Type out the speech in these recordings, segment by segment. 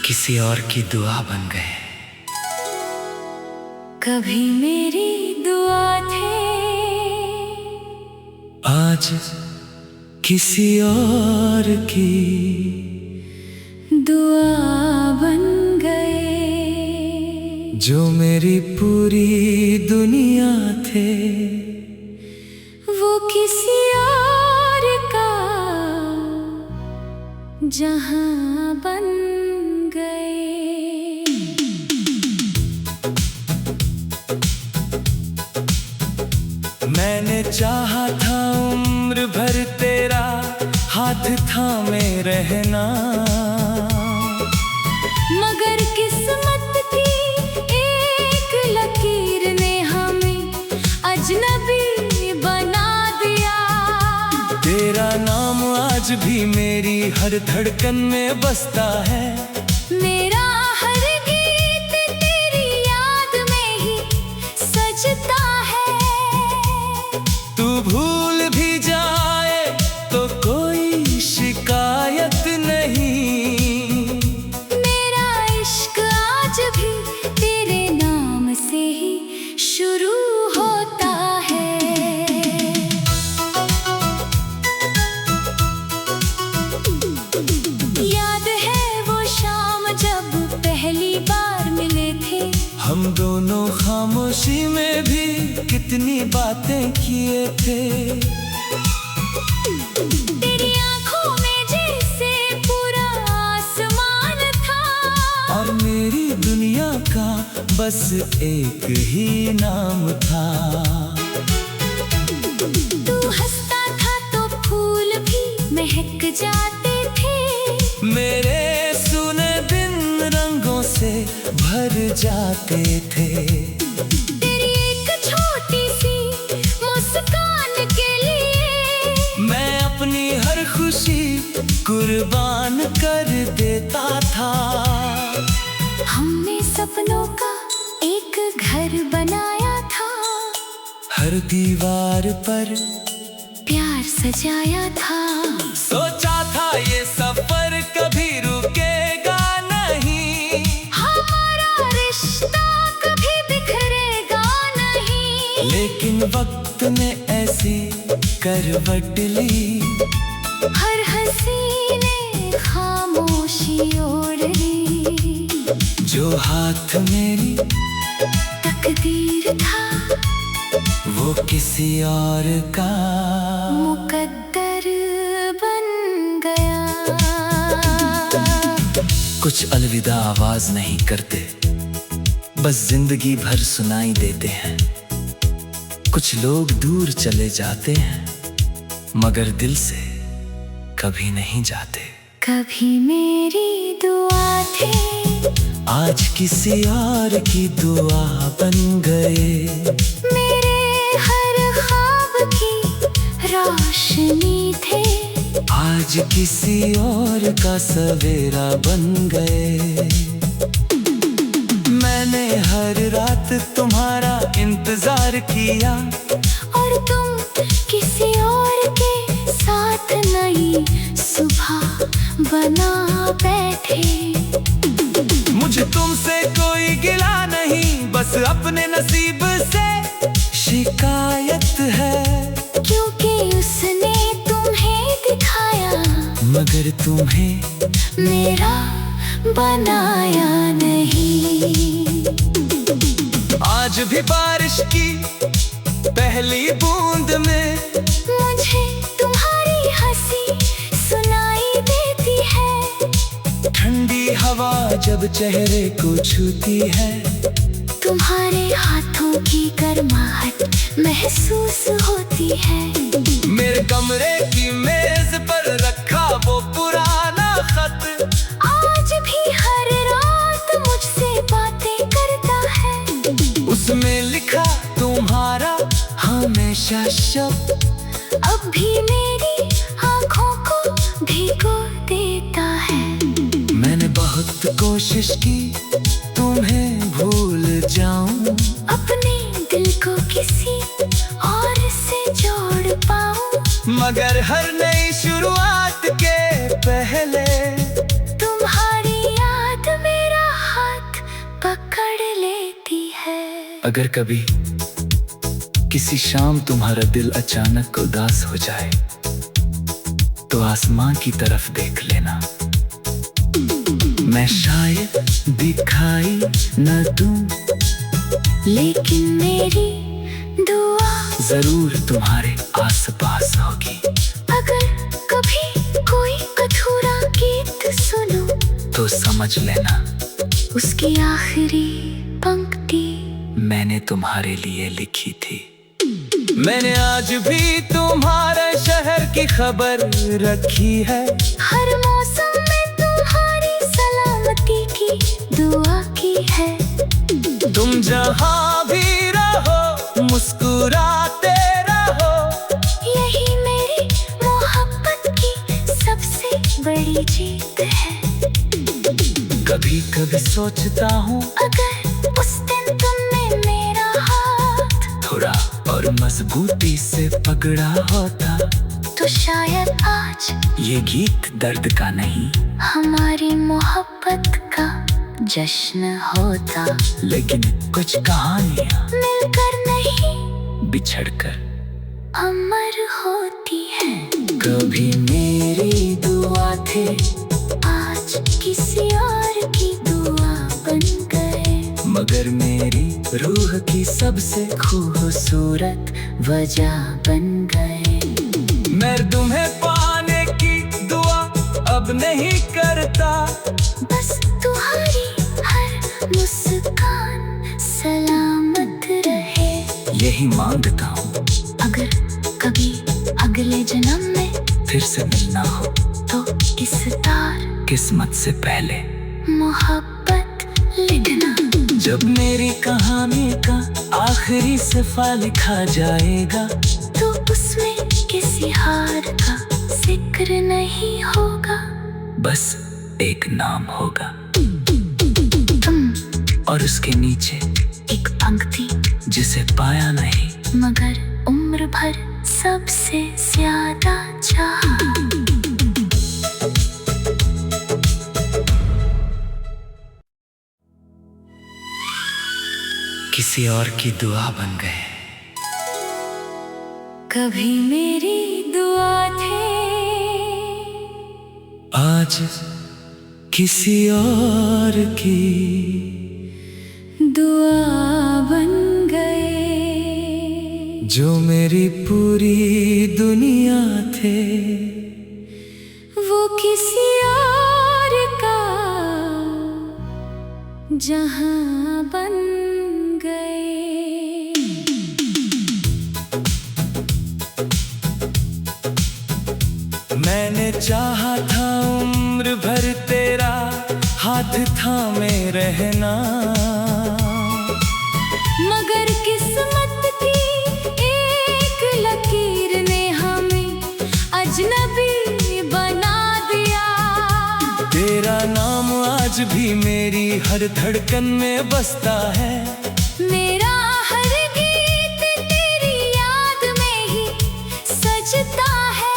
किसी और की दुआ बन गए। कभी मेरी दुआ थे, आज किसी और की दुआ बन गए। जो मेरी पूरी दुनिया थे, वो किसी और का जहां बन गए। मैंने चाहा था उम्र भर तेरा हाथ थामे रहना, मगर किस्मत की एक लकीर ने हमें अजनबी बना दिया। तेरा नाम आज भी मेरी हर धड़कन में बसता है। मेरा हर गीत तेरी याद में ही सजता है। तू भूल भी जाए तो कोई शिकायत नहीं। मेरा इश्क आज भी तेरे नाम से ही शुरू होता है। याद है वो शाम जब पहली बार मिले थे, हम दोनों खामोशी में भी कितनी बातें किए थे। तेरी आंखों में जैसे पूरा आसमान था, और मेरी दुनिया का बस एक ही नाम था। तू हंसता था तो फूल भी महक जाते थे। मेरे सुने दिन रंगों से भर जाते थे। तेरी एक छोटी सी मुस्कान के लिए मैं अपनी हर खुशी कुर्बान कर देता था। हमने सपनों का एक घर बनाया था, हर दीवार पर प्यार सजाया था। सोचा था ये सफर कभी रुकेगा नहीं, हमारा रिश्ता कभी बिखरेगा नहीं। लेकिन वक्त ने ऐसी करवट ली, हर हंसी ने खामोशी ओढ़ ली। जो हाथ मेरी तकदीर था, वो किसी और का मुकद्दर बन गया। कुछ अलविदा आवाज नहीं करते, बस जिंदगी भर सुनाई देते हैं। कुछ लोग दूर चले जाते हैं, मगर दिल से कभी नहीं जाते। कभी मेरी दुआ थे, आज किसी और की दुआ बन गए। मेरे हर ख्वाब की रोशनी थे, आज किसी और का सवेरा बन गए। मैंने हर रात तुम्हारा इंतजार किया, और तुम किसी और के साथ नई सुबह बना बैठे। मुझे तुमसे कोई गिला नहीं, बस अपने नसीब से शिकायत है। क्योंकि उसने तुम्हें दिखाया, मगर तुम्हें मेरा बनाया नहीं। आज भी बारिश की पहली बूंद में मुझे तुम्हारी हंसी सुनाई देती है। ठंडी हवा जब चेहरे को छूती है, तुम्हारे हाथों की गर्माहट महसूस होती है। मेरे कमरे की मेज पर रखा वो पुराना खत, आज भी हर रात मुझसे बातें करता है। उसमें लिखा तुम्हारा हमेशा शब्द अब भी मेरी आंखों को भिगो देता है। मैंने बहुत कोशिश की तुम्हें भूल जाऊं, अपने दिल को किसी और से जोड़ पाऊं। मगर हर नई शुरुआत के पहले तुम्हारी याद अगर कभी किसी शाम तुम्हारा दिल अचानक उदास हो जाए तो आसमां की तरफ देख लेना। मैं शायद दिखाई न दूं, लेकिन मेरी दुआ जरूर तुम्हारे आसपास होगी। अगर कभी कोई अधूरा गीत सुनूं तो समझ लेना उसकी आखिरी पंक्ति मैंने तुम्हारे लिए लिखी थी। मैंने आज भी तुम्हारे शहर की खबर रखी है। हर मौसम में तुम्हारी सलामती की दुआ की है। तुम जहाँ भी रहो मुस्कुराते रहो, यही मेरी मोहब्बत की सबसे बड़ी जीत है। कभी कभी सोचता हूँ अगर उस दिन तुमने मेरा हाथ थोड़ा और मजबूती से पकड़ा होता तो शायद आज ये गीत दर्द का नहीं हमारी मोहब्बत का जश्न होता। लेकिन कुछ कहानियाँ मिलकर नहीं बिछड़कर अमर होती है। कभी मेरी दुआ थे आज किसी और की दुआ बन गए, मगर मेरी रूह की सबसे खूबसूरत वजह बन गए। मैं तुम्हें पाने की दुआ अब नहीं करता, बस तुम्हारी हर मुस्कान सलामत रहे यही मांगता हूँ। अगर कभी अगले जन्म में फिर से मिलना हो तो इस तार किस्मत से पहले मोहब्बत लिखना। जब मेरी कहानी का आखिरी सफ़ा लिखा जाएगा तो उसमें किसी हार का जिक्र नहीं होगा, बस एक नाम होगा तुम और उसके नीचे एक पंक्ति जिसे पाया नहीं मगर उम्र भर सबसे ज्यादा चाहा। किसी और की दुआ बन गए। कभी मेरी दुआ थे आज किसी और की दुआ बन गए, जो मेरी पूरी दुनिया थे वो किसी और का जहां बन गए। मैंने चाहा था उम्र भर तेरा हाथ थामे रहना, मगर किस्मत की एक लकीर ने हमें अजनबी बना दिया। तेरा नाम आज भी मेरी हर धड़कन में बसता है। मेरा हर गीत तेरी याद में ही सजता है।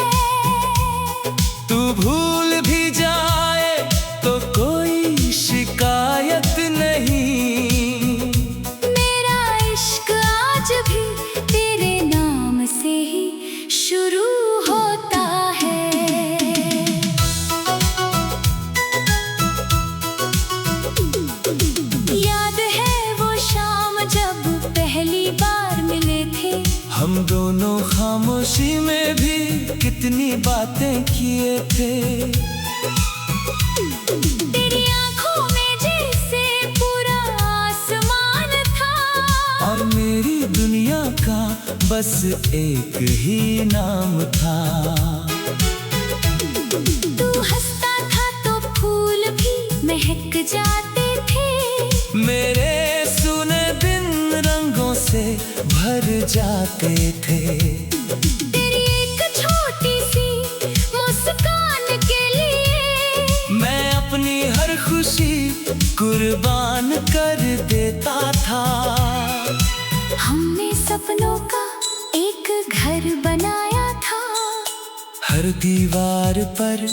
तू भूल भी जाए तो कोई शिकायत नहीं, मेरा इश्क आज भी तेरे नाम से ही शुरू होता है। याद है वो शाम जब पहली बार मिले थे, हम दोनों खामोशी में भी कितनी बातें किए थे। तेरी आंखों में जैसे पूरा आसमान था और मेरी दुनिया का बस एक ही नाम था। तू हंसता था तो फूल भी महक जाते थे, मेरे सुने दिन रंगों से भर जाते थे। तेरी एक छोटी सी मुस्कान के लिए मैं अपनी हर खुशी कुर्बान कर देता था। हमने सपनों का एक घर बनाया था, हर दीवार पर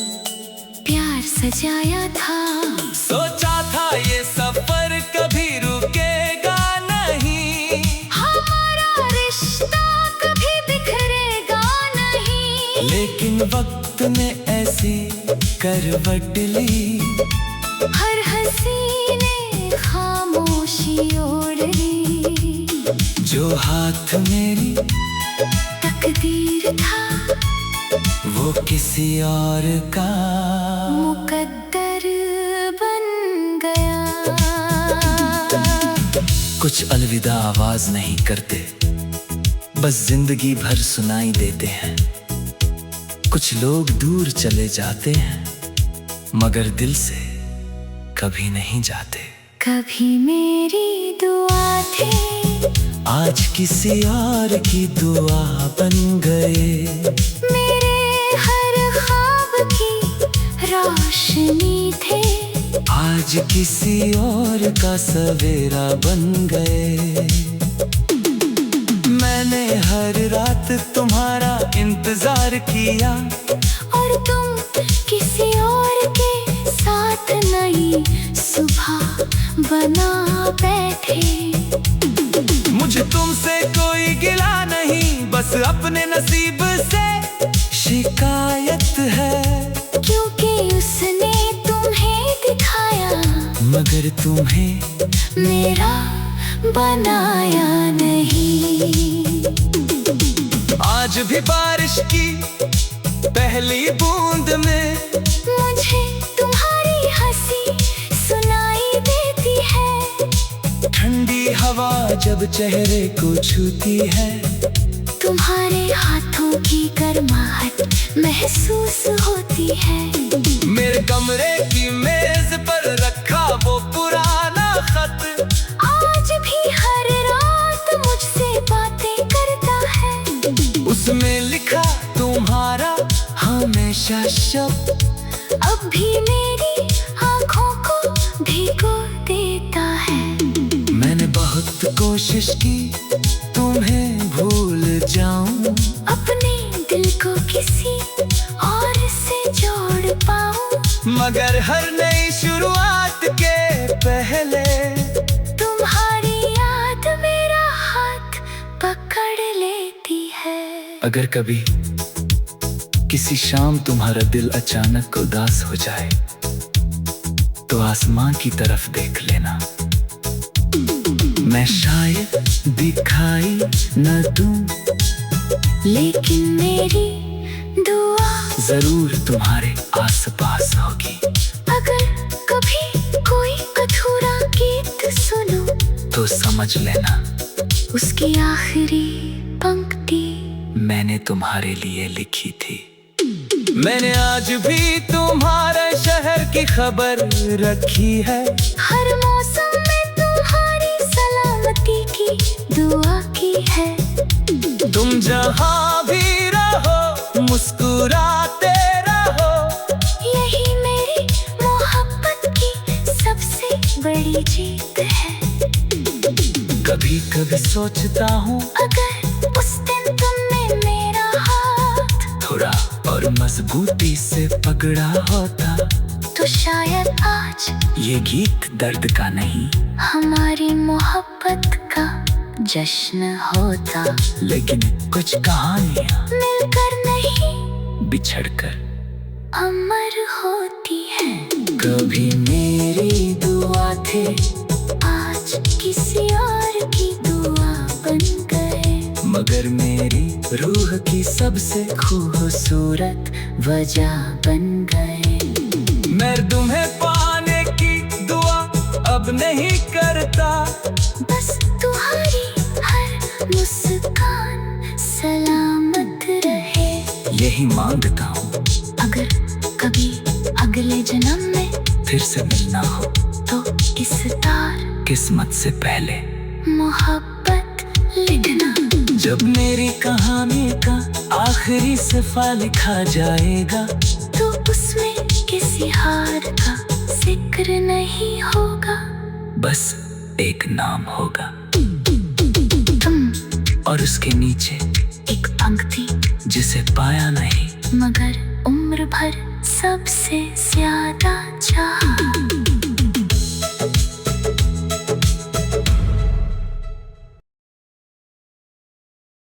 प्यार सजाया था। सोचा था ये सफर कभी रुकेगा नहीं, ने ऐसी करवट ली, हर हंसी ने खामोशी ओढ़ ली। जो हाथ मेरी तकदीर था वो किसी और का मुकद्दर बन गया। कुछ अलविदा आवाज नहीं करते, बस जिंदगी भर सुनाई देते हैं। कुछ लोग दूर चले जाते हैं, मगर दिल से कभी नहीं जाते। कभी मेरी दुआ थी, आज किसी और की दुआ बन गए। मेरे हर ख्वाब की रोशनी थे, आज किसी और का सवेरा बन गए। मैंने हर रात तुम्हारा इंतजार किया, और तुम किसी और के साथ नई सुबह बना बैठे। मुझे तुमसे कोई गिला नहीं, बस अपने नसीब से शिकायत है। क्योंकि उसने तुम्हें दिखाया, मगर तुम्हें मेरा बनाया नहीं। आज भी बारिश की पहली बूंद में मुझे तुम्हारी हंसी सुनाई देती है। ठंडी हवा जब चेहरे को छूती है, तुम्हारे हाथों की गर्माहट महसूस होती है। मेरे कमरे की मेज पर रखा वो पुराना खत, आज भी हर रात मुझसे बातें करता है। उसमें लिखा तुम्हारा हमेशा शब्द, अब भी मेरी आँखों को भिगो देता है। मैंने बहुत कोशिश की तुम्हें भूल जाऊं, अपने दिल को किसी और से जोड़ पाऊं, मगर हर नई शुरुआत के पहले तुम्हारी याद मेरा हाथ पकड़ लेती है। अगर कभी किसी शाम तुम्हारा दिल अचानक उदास हो जाए, तो आसमां की तरफ देख लेना। मैं शायद दिखाई न दूं, लेकिन मेरी दुआ जरूर तुम्हारे आसपास होगी। अगर कभी कोई अधूरा गीत सुनूं, तो समझ लेना उसकी आखिरी पंक्ति मैंने तुम्हारे लिए लिखी थी। मैंने आज भी तुम्हारे शहर की खबर रखी है, हर मौसम में तुम्हारी सलामती की दुआ की है। तुम जहाँ भी रहो मुस्कुराते रहो, यही मेरी मोहब्बत की सबसे बड़ी जीत है। कभी कभी सोचता हूँ अगर उस दिन तुमने मेरा हाथ थोड़ा और मजबूती से पकड़ा होता, तो शायद आज ये गीत दर्द का नहीं, हमारी मोहब्बत का जश्न होता। लेकिन कुछ कहानियाँ मिलकर नहीं, बिछड़कर अमर होती है। कभी मेरी दुआ थे, आज किसी और की दुआ बन गए। मगर मेरी रूह की सबसे खूबसूरत वजह बन गए। मैं तुम्हें पाने की दुआ अब नहीं करता, बस तुम्हारी हर मुस्कान सलामत रहे। यही मांगता हूँ अगर कभी अगले जन्म में फिर से मिलना हो, तो इस तार किस्मत से पहले मोहब्बत लिखना। जब मेरी कहानी का आखिरी सफ़ा लिखा जाएगा, तो उसमें किसी हार का जिक्र नहीं होगा, बस एक नाम होगा तुम, और उसके नीचे एक पंक्ति जिसे पाया नहीं, मगर उम्र भर सबसे